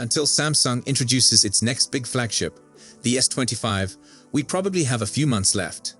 until Samsung introduces its next big flagship, the S25, we probably have a few months left.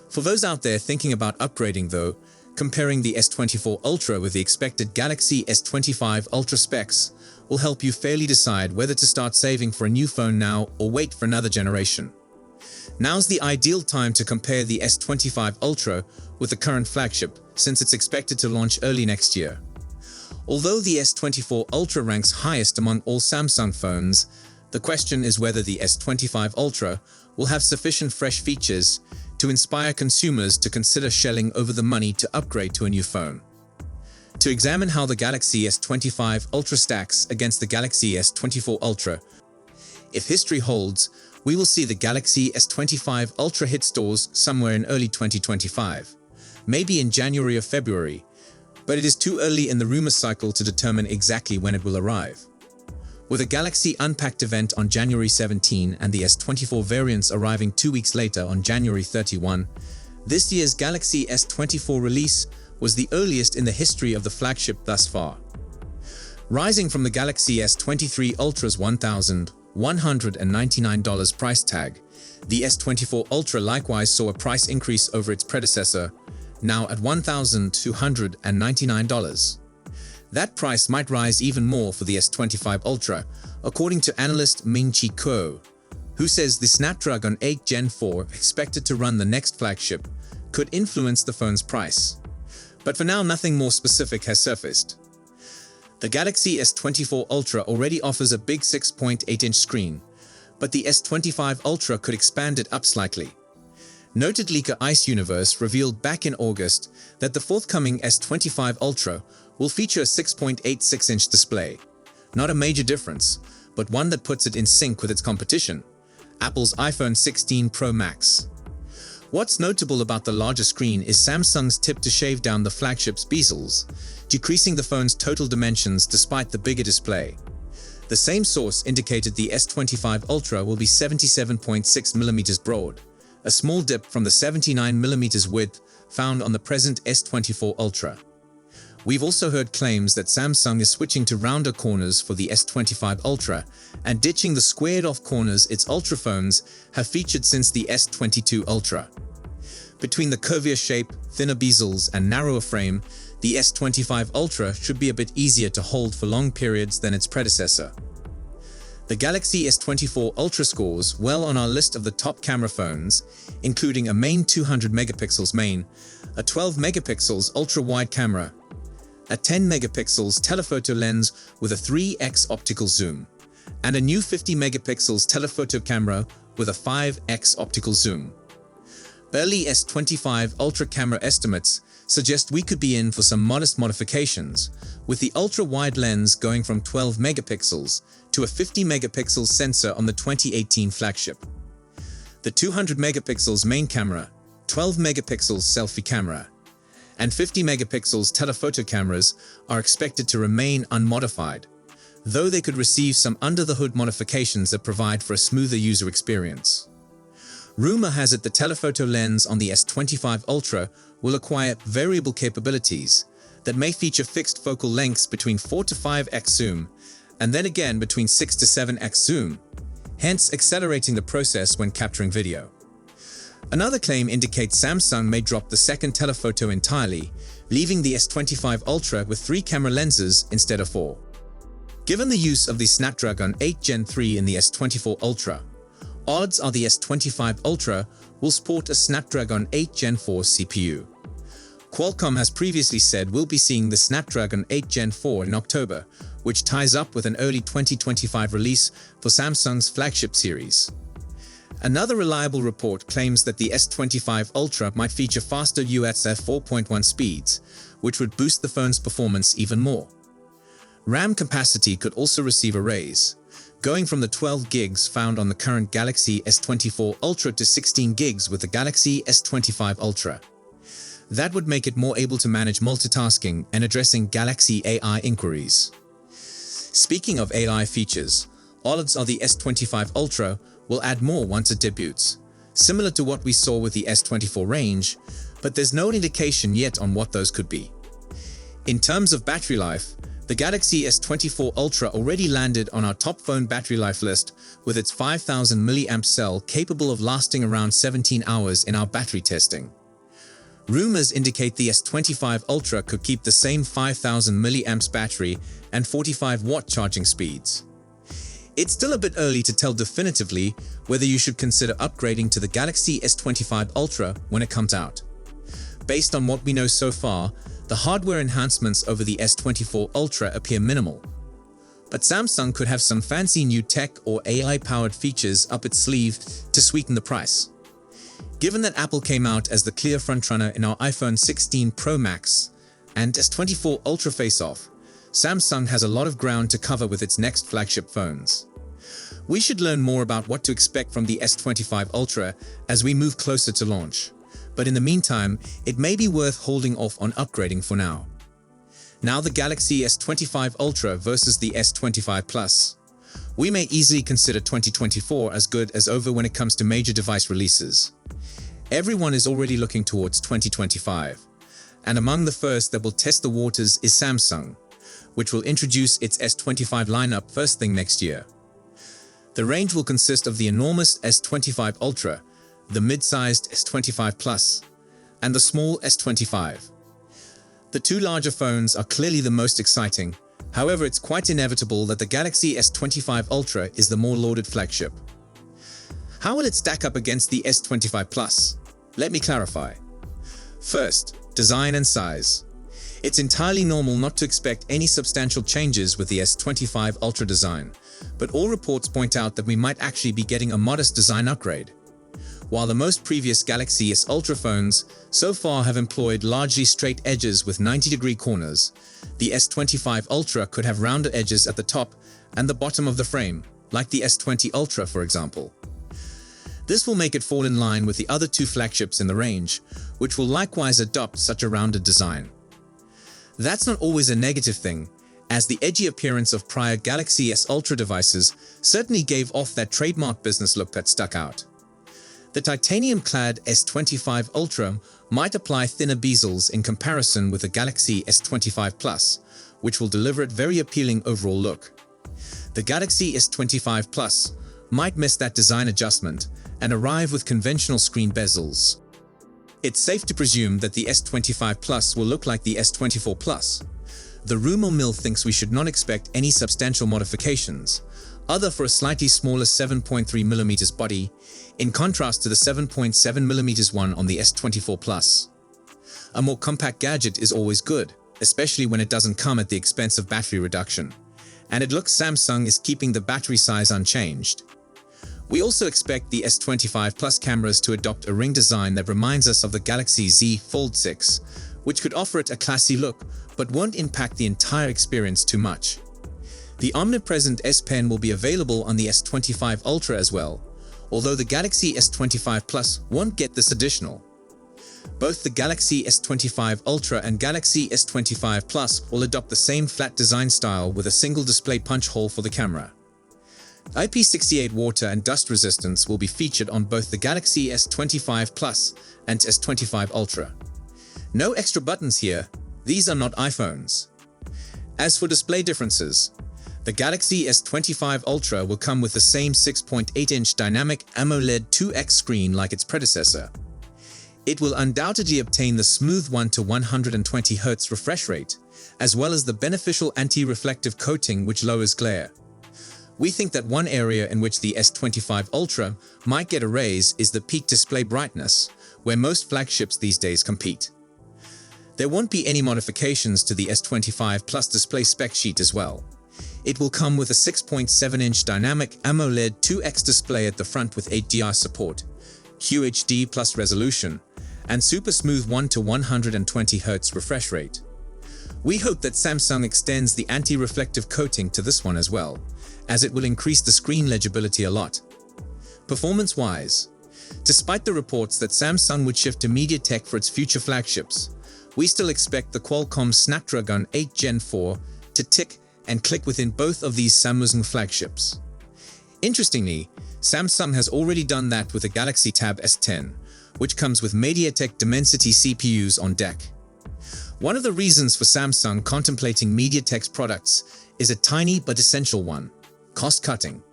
For those out there thinking about upgrading though, comparing the S24 Ultra with the expected Galaxy S25 Ultra specs will help you fairly decide whether to start saving for a new phone now or wait for another generation. Now's the ideal time to compare the S25 Ultra with the current flagship, since it's expected to launch early next year. Although the S24 Ultra ranks highest among all Samsung phones, the question is whether the S25 Ultra will have sufficient fresh features to inspire consumers to consider shelling over the money to upgrade to a new phone. To examine how the Galaxy S25 Ultra stacks against the Galaxy S24 Ultra, if history holds, we will see the Galaxy S25 Ultra hit stores somewhere in early 2025, maybe in January or February, but it is too early in the rumor cycle to determine exactly when it will arrive. With a Galaxy Unpacked event on January 17 and the S24 variants arriving 2 weeks later on January 31, this year's Galaxy S24 release was the earliest in the history of the flagship thus far. Rising from the Galaxy S23 Ultra's $1,199 price tag, the S24 Ultra likewise saw a price increase over its predecessor, now at $1,299. That price might rise even more for the S25 Ultra, according to analyst Ming-Chi Kuo, who says the Snapdragon 8 Gen 4 expected to run the next flagship could influence the phone's price. But for now, nothing more specific has surfaced. The Galaxy S24 Ultra already offers a big 6.8-inch screen, but the S25 Ultra could expand it up slightly. Noted leaker Ice Universe revealed back in August that the forthcoming S25 Ultra will feature a 6.86-inch display. Not a major difference, but one that puts it in sync with its competition, Apple's iPhone 16 Pro Max. What's notable about the larger screen is Samsung's tip to shave down the flagship's bezels, decreasing the phone's total dimensions despite the bigger display. The same source indicated the S25 Ultra will be 77.6mm broad, a small dip from the 79mm width found on the present S24 Ultra. We've also heard claims that Samsung is switching to rounder corners for the S25 Ultra and ditching the squared-off corners its Ultra phones have featured since the S22 Ultra. Between the curvier shape, thinner bezels, and narrower frame, the S25 Ultra should be a bit easier to hold for long periods than its predecessor. The Galaxy S24 Ultra scores well on our list of the top camera phones, including a main 200MP main, a 12MP ultra-wide camera, a 10MP telephoto lens with a 3x optical zoom, and a new 50MP telephoto camera with a 5x optical zoom. Early S25 Ultra camera estimates suggest we could be in for some modest modifications, with the ultra-wide lens going from 12MP to a 50MP sensor on the 2018 flagship. The 200MP main camera, 12MP selfie camera, and 50MP telephoto cameras are expected to remain unmodified, though they could receive some under-the-hood modifications that provide for a smoother user experience. Rumor has it the telephoto lens on the S25 Ultra will acquire variable capabilities that may feature fixed focal lengths between 4 to 5x zoom, and then again between 6 to 7x zoom, hence accelerating the process when capturing video. Another claim indicates Samsung may drop the second telephoto entirely, leaving the S25 Ultra with 3 camera lenses instead of 4. Given the use of the Snapdragon 8 Gen 3 in the S24 Ultra, odds are the S25 Ultra will sport a Snapdragon 8 Gen 4 CPU. Qualcomm has previously said we'll be seeing the Snapdragon 8 Gen 4 in October, which ties up with an early 2025 release for Samsung's flagship series. Another reliable report claims that the S25 Ultra might feature faster UHF 4.1 speeds, which would boost the phone's performance even more. RAM capacity could also receive a raise, going from the 12 gigs found on the current Galaxy S24 Ultra to 16 gigs with the Galaxy S25 Ultra. That would make it more able to manage multitasking and addressing Galaxy AI inquiries. Speaking of AI features, odds are the S25 Ultra will add more once it debuts, similar to what we saw with the S24 range, but there's no indication yet on what those could be. In terms of battery life, The Galaxy S24 Ultra already landed on our top phone battery life list with its 5000 mAh cell capable of lasting around 17 hours in our battery testing. Rumors indicate the S25 Ultra could keep the same 5000 mAh battery and 45-watt charging speeds. It's still a bit early to tell definitively whether you should consider upgrading to the Galaxy S25 Ultra when it comes out. Based on what we know so far, the hardware enhancements over the S24 Ultra appear minimal. But Samsung could have some fancy new tech or AI-powered features up its sleeve to sweeten the price. Given that Apple came out as the clear frontrunner in our iPhone 16 Pro Max and S24 Ultra face-off, Samsung has a lot of ground to cover with its next flagship phones. We should learn more about what to expect from the S25 Ultra as we move closer to launch. But in the meantime, it may be worth holding off on upgrading for now. Now the Galaxy S25 Ultra versus the S25 Plus. We may easily consider 2024 as good as over when it comes to major device releases. Everyone is already looking towards 2025, and among the first that will test the waters is Samsung, which will introduce its S25 lineup first thing next year. The range will consist of the enormous S25 Ultra, the mid-sized S25 Plus, and the small S25. The two larger phones are clearly the most exciting. However, it's quite inevitable that the Galaxy S25 Ultra is the more lauded flagship. How will it stack up against the S25 Plus? Let me clarify. First, design and size. It's entirely normal not to expect any substantial changes with the S25 Ultra design, but all reports point out that we might actually be getting a modest design upgrade. While the most previous Galaxy S Ultra phones so far have employed largely straight edges with 90-degree corners, the S25 Ultra could have rounder edges at the top and the bottom of the frame, like the S20 Ultra, for example. This will make it fall in line with the other two flagships in the range, which will likewise adopt such a rounded design. That's not always a negative thing, as the edgy appearance of prior Galaxy S Ultra devices certainly gave off that trademark business look that stuck out. The titanium-clad S25 Ultra might apply thinner bezels in comparison with the Galaxy S25 Plus, which will deliver a very appealing overall look. The Galaxy S25 Plus might miss that design adjustment and arrive with conventional screen bezels. It's safe to presume that the S25 Plus will look like the S24 Plus. The rumor mill thinks we should not expect any substantial modifications, other for a slightly smaller 7.3mm body, in contrast to the 7.7mm one on the S24 Plus. A more compact gadget is always good, especially when it doesn't come at the expense of battery reduction. And it looks Samsung is keeping the battery size unchanged. We also expect the S25 Plus cameras to adopt a ring design that reminds us of the Galaxy Z Fold 6, which could offer it a classy look, but won't impact the entire experience too much. The omnipresent S Pen will be available on the S25 Ultra as well, although the Galaxy S25 Plus won't get this additional. Both the Galaxy S25 Ultra and Galaxy S25 Plus will adopt the same flat design style with a single display punch hole for the camera. IP68 water and dust resistance will be featured on both the Galaxy S25 Plus and S25 Ultra. No extra buttons here, these are not iPhones. As for display differences, the Galaxy S25 Ultra will come with the same 6.8-inch dynamic AMOLED 2X screen like its predecessor. It will undoubtedly obtain the smooth 1:120Hz refresh rate, as well as the beneficial anti-reflective coating which lowers glare. We think that one area in which the S25 Ultra might get a raise is the peak display brightness, where most flagships these days compete. There won't be any modifications to the S25 Plus display spec sheet as well. It will come with a 6.7-inch dynamic AMOLED 2X display at the front with HDR support, QHD plus resolution, and super smooth 1:120Hz refresh rate. We hope that Samsung extends the anti-reflective coating to this one as well, as it will increase the screen legibility a lot. Performance-wise, despite the reports that Samsung would shift to MediaTek for its future flagships, we still expect the Qualcomm Snapdragon 8 Gen 4 to tick and click within both of these Samsung flagships. Interestingly, Samsung has already done that with the Galaxy Tab S10, which comes with MediaTek Dimensity CPUs on deck. One of the reasons for Samsung contemplating MediaTek's products is a tiny but essential one: cost cutting.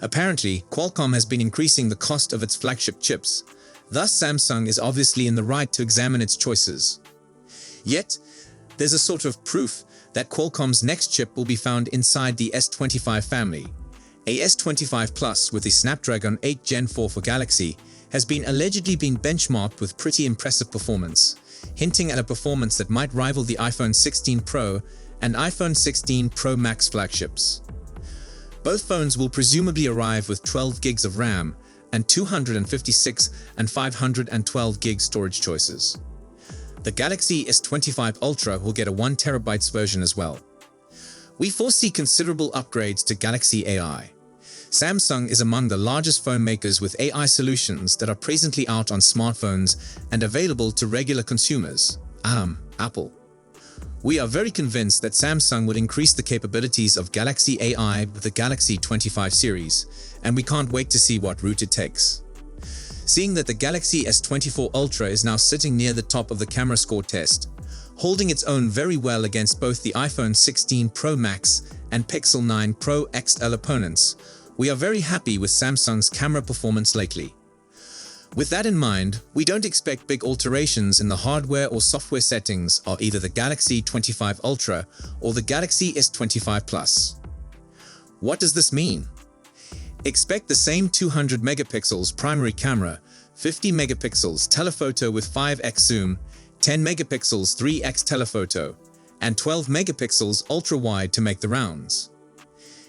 Apparently, Qualcomm has been increasing the cost of its flagship chips. Thus, Samsung is obviously in the right to examine its choices. Yet, there's a sort of proof that Qualcomm's next chip will be found inside the S25 family. A S25 Plus with the Snapdragon 8 Gen 4 for Galaxy has been allegedly benchmarked with pretty impressive performance, hinting at a performance that might rival the iPhone 16 Pro and iPhone 16 Pro Max flagships. Both phones will presumably arrive with 12 gigs of RAM and 256 and 512 gig storage choices. The Galaxy S25 Ultra will get a 1TB version as well. We foresee considerable upgrades to Galaxy AI. Samsung is among the largest phone makers with AI solutions that are presently out on smartphones and available to regular consumers. Apple. We are very convinced that Samsung would increase the capabilities of Galaxy AI with the Galaxy 25 series, and we can't wait to see what route it takes. Seeing that the Galaxy S24 Ultra is now sitting near the top of the camera score test, holding its own very well against both the iPhone 16 Pro Max and Pixel 9 Pro XL opponents, we are very happy with Samsung's camera performance lately. With that in mind, we don't expect big alterations in the hardware or software settings of either the Galaxy S25 Ultra or the Galaxy S25 Plus. What does this mean? Expect the same 200 megapixels primary camera, 50 megapixels telephoto with 5x zoom, 10 megapixels 3x telephoto, and 12 megapixels ultra-wide to make the rounds.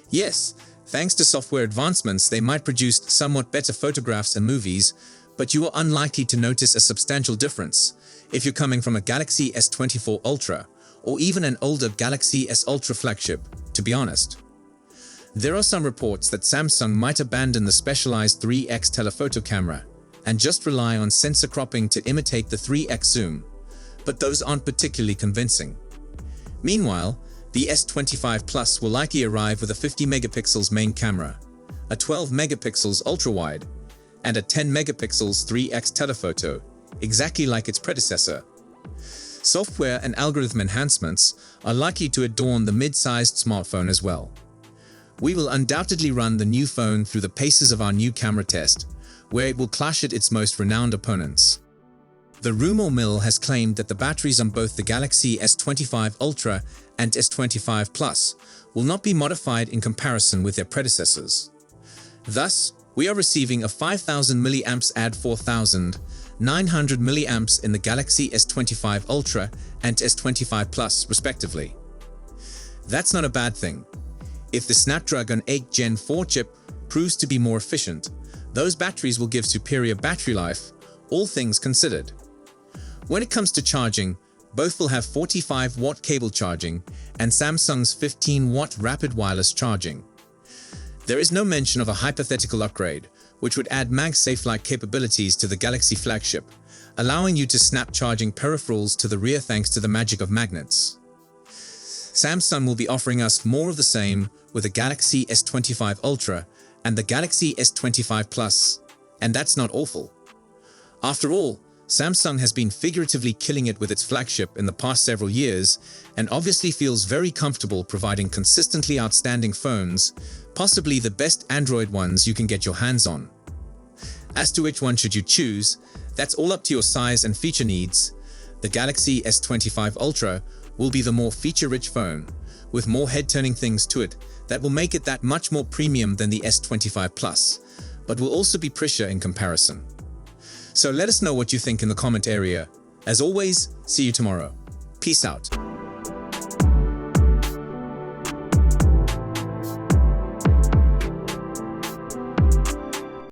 Yes, thanks to software advancements, they might produce somewhat better photographs and movies, but you are unlikely to notice a substantial difference if you're coming from a Galaxy S24 Ultra or even an older Galaxy S Ultra flagship, to be honest. There are some reports that Samsung might abandon the specialized 3x telephoto camera and just rely on sensor cropping to imitate the 3x zoom, but those aren't particularly convincing. Meanwhile, the S25 Plus will likely arrive with a 50 megapixels main camera, a 12 megapixels ultra-wide, and a 10 megapixels 3x telephoto, exactly like its predecessor. Software and algorithm enhancements are likely to adorn the mid-sized smartphone as well. We will undoubtedly run the new phone through the paces of our new camera test, where it will clash at its most renowned opponents. The rumor mill has claimed that the batteries on both the Galaxy S25 Ultra and S25 Plus will not be modified in comparison with their predecessors. Thus, we are receiving a 5000 mAh add 4900 mAh in the Galaxy S25 Ultra and S25 Plus respectively. That's not a bad thing. If the Snapdragon 8 Gen 4 chip proves to be more efficient, those batteries will give superior battery life, all things considered. When it comes to charging, both will have 45-watt cable charging and Samsung's 15-watt rapid wireless charging. There is no mention of a hypothetical upgrade, which would add MagSafe-like capabilities to the Galaxy flagship, allowing you to snap charging peripherals to the rear thanks to the magic of magnets. Samsung will be offering us more of the same with the Galaxy S25 Ultra and the Galaxy S25 Plus, and that's not awful. After all, Samsung has been figuratively killing it with its flagship in the past several years and obviously feels very comfortable providing consistently outstanding phones, possibly the best Android ones you can get your hands on. As to which one should you choose, that's all up to your size and feature needs. The Galaxy S25 Ultra will be the more feature-rich phone, with more head-turning things to it that will make it that much more premium than the S25 Plus, but will also be pricier in comparison. So let us know what you think in the comment area. As always, see you tomorrow. Peace out.